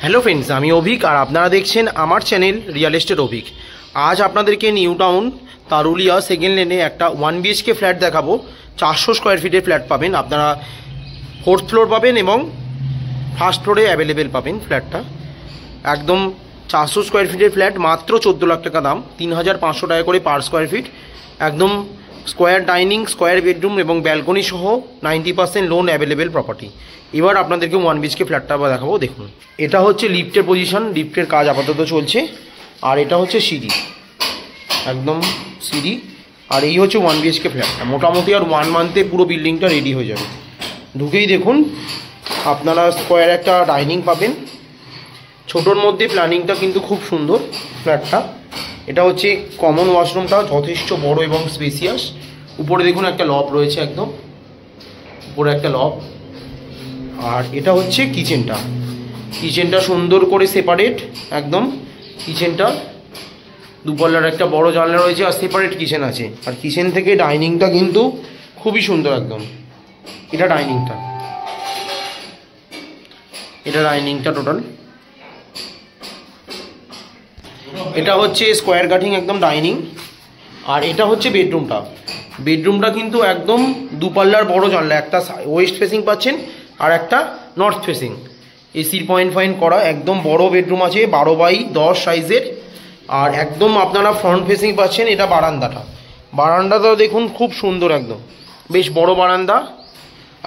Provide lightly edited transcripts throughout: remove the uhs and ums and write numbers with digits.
Hello friends, আমি অভিক আর আপনারা দেখছেন আমার চ্যানেল রিয়েল এস্টেট অভিক। আজ আপনাদেরকে নিউ টাউন তারুলিয়া সেকেন্ড লেনে একটা 1 BHK ফ্ল্যাট দেখাবো। 400 স্কোয়ার ফিটের ফ্ল্যাট পাবেন আপনারা, 4th ফ্লোর পাবেন এবং ফার্স্ট ফ্লোরে অ্যাভেলেবেল পাবেন। ফ্ল্যাটটা একদম 400 স্কোয়ার ফিটের ফ্ল্যাট, মাত্র 14 লাখ টাকা দাম, 3500 টাকা করে পার স্কোয়ার ফিট। একদম স্কোয়ার ডাইনিং, স্কোয়ার বেডরুম এবং ব্যালকনি সহ 90% লোন অ্যাভেলেবেল প্রপার্টি। এবার আপনাদেরকে 1 BHK ফ্ল্যাটটা দেখাবো। দেখুন, এটা হচ্ছে লিফটের পজিশন, লিফটের কাজ আপাতত চলছে। আর এটা হচ্ছে সিঁড়ি, একদম সিঁড়ি। আর এই হচ্ছে 1 BHK ফ্ল্যাটটা। মোটামুটি আর 1 মান্থে পুরো বিল্ডিংটা রেডি হয়ে যাবে। ঢুকেই দেখুন আপনারা স্কোয়ার একটা ডাইনিং পাবেন। ছোটোর মধ্যে প্ল্যানিংটা কিন্তু খুব সুন্দর ফ্ল্যাটটা। এটা হচ্ছে কমন ওয়াশরুমটা, যথেষ্ট বড় এবং স্পেসিয়াস। উপরে দেখুন একটা লব রয়েছে, একদম উপরে একটা লব। আর এটা হচ্ছে কিচেনটা, কিচেনটা সুন্দর করে সেপারেট একদম। কিচেনটা দুপাল্লার একটা বড় জানলা রয়েছে আর সেপারেট কিচেন আছে। আর কিচেন থেকে ডাইনিংটা কিন্তু খুবই সুন্দর একদম। এটা ডাইনিংটা টোটাল। এটা হচ্ছে স্কোয়ার কাটিং একদম ডাইনিং। আর এটা হচ্ছে বেডরুমটা। বেডরুমটা কিন্তু একদম দুপাল্লার বড় জানলা, একটা ওয়েস্ট ফেসিং পাচ্ছেন আর একটা নর্থ ফেসিং। এসির পয়েন্ট করা একদম বড় বেডরুম আছে, 12x10 সাইজের। আর একদম আপনারা ফ্রন্ট ফেসিং পাচ্ছেন। এটা বারান্দাটাও দেখুন খুব সুন্দর, একদম বেশ বড় বারান্দা।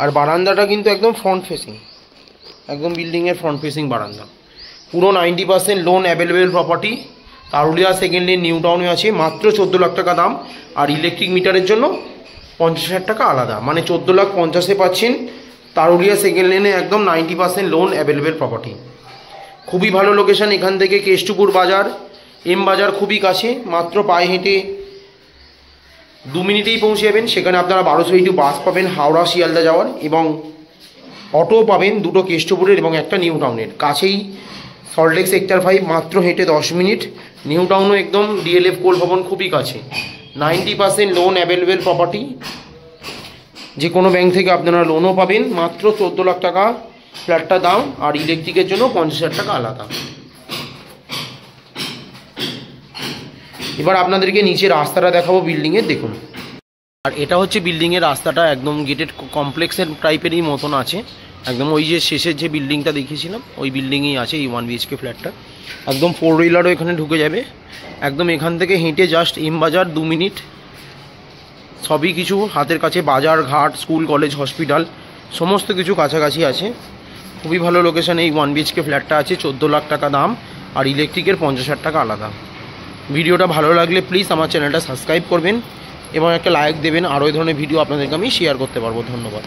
আর বারান্দাটা কিন্তু একদম ফ্রন্ট ফেসিং, একদম বিল্ডিংয়ের ফ্রন্ট ফেসিং বারান্দা। পুরো 90% loan available property. Tarulia second lane new টাউনে আছে, মাত্র 14 লাখ টাকা দাম। আর ইলেকট্রিক মিটারের জন্য 50,000 টাকা আলাদা, মানে 14,50,000 পাচ্ছেন তারুলিয়া সেকেন্ড লেনে। একদম 90% লোন অ্যাভেলেবেল প্রপার্টি। খুবই ভালো লোকেশান। এখান থেকে কেষ্টপুর বাজার, এম বাজার খুবই কাছে, মাত্র পায়ে হেঁটে 2 মিনিটেই পৌঁছে যাবেন। সেখানে আপনারা 1200 বাস পাবেন হাওড়া শিয়ালদা যাওয়ার, এবং অটো পাবেন 2টো কেষ্টপুরের এবং একটা নিউ টাউনের। কাছেই সল্টলেক সেক্টর 5, মাত্র হেঁটে 10 মিনিট। নিউ টাউনও একদম ডিএলএফ কোল ভবন খুবই কাছে। 90% লোন অ্যাভেলেবেল প্রপার্টি। যে কোনো ব্যাংক থেকে আপনারা লোনও পাবেন। মাত্র 14 লাখ টাকা ফ্ল্যাটটা দাম। আর ইলেকট্রিকের জন্য 50,000 টাকা আলাদা। এবার আপনাদেরকে নিচে রাস্তাটা দেখাবো বিল্ডিংয়ের, দেখুন। আর এটা হচ্ছে বিল্ডিংয়ের রাস্তাটা, একদম গেটেড কমপ্লেক্সের টাইপেরই মতন আছে। একদম ওই যে শেষের যে বিল্ডিংটা দেখিয়েছিলাম ওই বিল্ডিংয়েই আছে এই 1 BHK ফ্ল্যাটটা। একদম 4 হুইলারও এখানে ঢুকে যাবে। একদম এখান থেকে হেঁটে জাস্ট এম বাজার 2 মিনিট। সবই কিছু হাতের কাছে, বাজার ঘাট, স্কুল কলেজ হসপিটাল সমস্ত কিছু কাছাকাছি আছে। খুবই ভালো লোকেশানে এই 1 BHK ফ্ল্যাটটা আছে। 14 লাখ টাকা দাম। আর ইলেকট্রিকের 50,000 টাকা আলাদা। ভিডিওটা ভালো লাগলে প্লিজ আমার চ্যানেলটা সাবস্ক্রাইব করবেন এবং একটা লাইক দেবেন। আরও এই ধরনের ভিডিও আপনাদেরকে আমি শেয়ার করতে পারবো। ধন্যবাদ।